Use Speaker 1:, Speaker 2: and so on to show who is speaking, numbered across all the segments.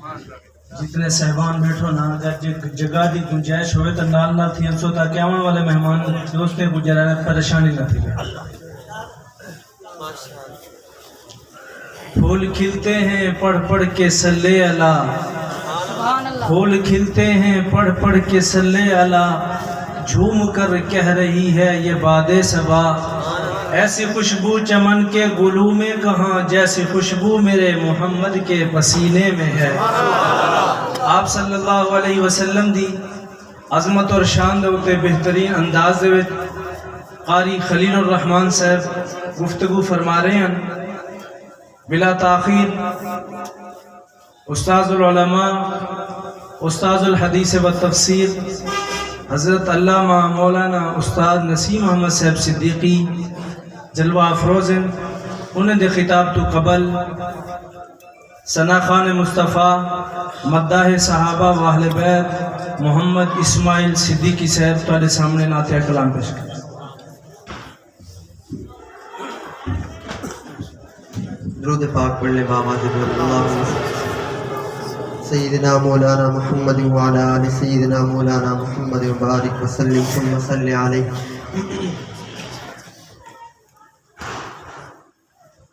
Speaker 1: جتنے صاحبان بیٹھو نا اگر جگہ دی گنجائش ہوئے تو نال نال تھی انسو تاکہ آمن والے مہمان دوستیں گزرانے پریشانی نہ تھی. پھول کھلتے ہیں پڑھ پڑھ کے صلی اللہ، پھول کھلتے ہیں پڑھ پڑھ کے صلی اللہ، جھوم کر کہہ رہی ہے یہ باد صبا، ایسی خوشبو چمن کے گلو میں کہاں جیسی خوشبو میرے محمد کے پسینے میں ہے. آپ صلی اللہ علیہ وسلم دی عظمت اور شان دے بہترین انداز دے قاری خلیل الرحمن صاحب گفتگو فرما رہے ہیں. بلا تاخیر استاذ العلماء استاذ الحدیث و تفسیر حضرت علامہ مولانا استاد نسیم احمد صاحب صدیقی جلوہ افروزن انہیں دے خطاب تو قبل ثنا خان مصطفیٰ مداح صحابہ و اہل بیت محمد اسماعیل صدیقی صاحب تمہارے سامنے نعت کلام پیش کریں.
Speaker 2: درود پاک پڑھنے بآواز بلند اللہم سیدنا مولانا محمد وعلی آل سیدنا مولانا محمد وبارک وسلم ثم صلی علیہ.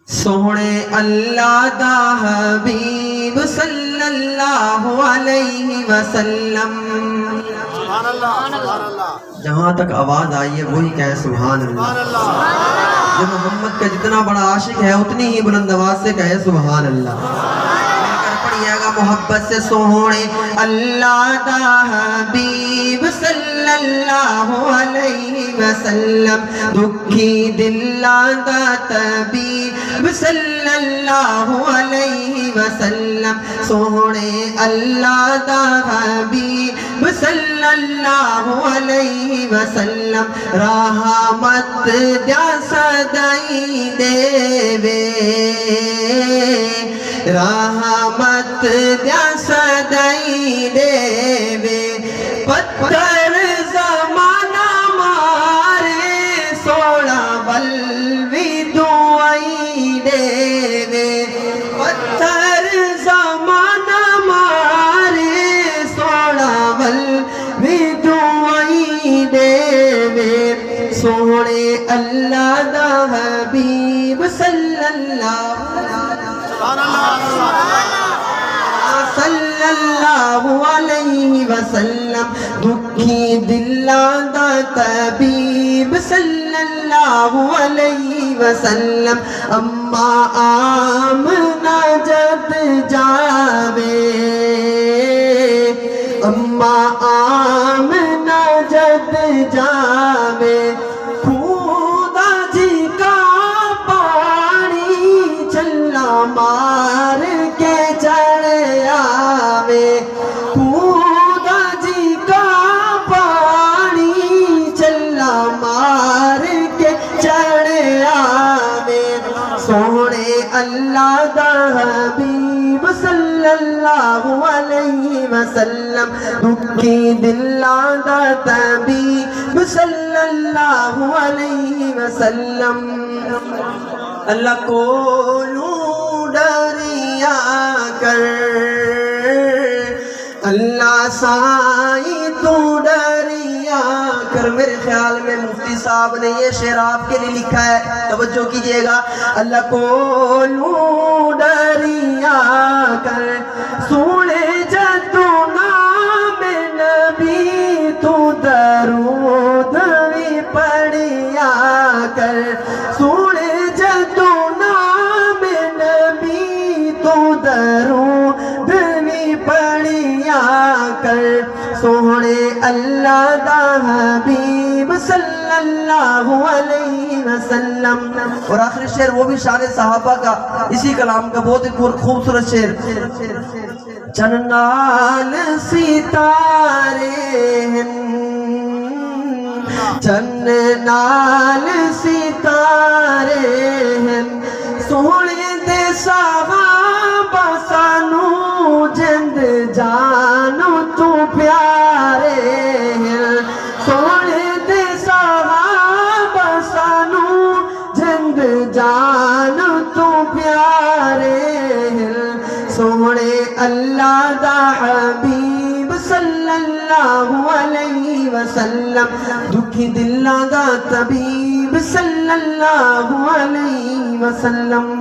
Speaker 2: سونے اللہ دا حبیب صلی اللہ علیہ وسلم. جہاں تک آواز آئی ہے وہی کہے سبحان اللہ. جو محمد کا جتنا بڑا عاشق ہے اتنی ہی بلند آواز سے کہے سبحان اللہ. مل کر پڑھیے گا محبت سے. سونے اللہ دا حبیب صلی اللہ علیہ وسلم، دکھی دلاں دا طبیب صلی اللہ علیہ وسلم. سونے اللہ دا حبیب صلی اللہ علیہ وسلم، رحمت دیا سدائی دے وے، رحمت دیا سدائی دے وے. پتھر زمانہ مارے سوڑا بلوی دعائی دے وے، پتھر زمانہ مارے سوڑا بلوی دعائی دے وے. سوڑے اللہ دا حبیب صلی اللہ علیہ وسلم، دکھی دلاں دا طبیب صلی اللہ علیہ وسلم. اما آمنہ جد جاوے، اما آمنہ جد جاوے، خدا جی کا پانی چلا مار کے چڑھ آوے. خدا جی کا پانی چلا مار کے چڑھ آوے. سونے اللہ دا حبیب صلی اللہ علیہ وسلم، دکھی دلاں دا طبیب صلی اللہ علیہ وسلم. اللہ کو لوں ڈریا کر، اللہ سائی تو ڈریا کر. میرے خیال میں مفتی صاحب نے یہ شعر آپ کے لیے لکھا ہے، توجہ کیجئے گا. اللہ کو لوں ڈریا کر، سونے جدو نام نبی تو درود بھی پڑھیا کر. سونے جدو نام نبی تو درود بھی پڑھیا کر. سونے اللہ دا حبیب صلی اللہ علیہ وسلم. اور آخری شعر وہ بھی شان صحابہ کا اسی کلام کا بہت ہی خوبصورت شعر. چنال ستارے ہیں، چنال ستارے ہیں، سونے دے صحابہ سانو جند جانو تو پیارے ہیں. سونے دے صحابہ سانو جند جانو تو پیارے ہیں. سونے سونے اللہ دا حبیب صلی اللہ علیہ وسلم دکھی دلاں دا طبیب صلی اللہ علیہ وسلم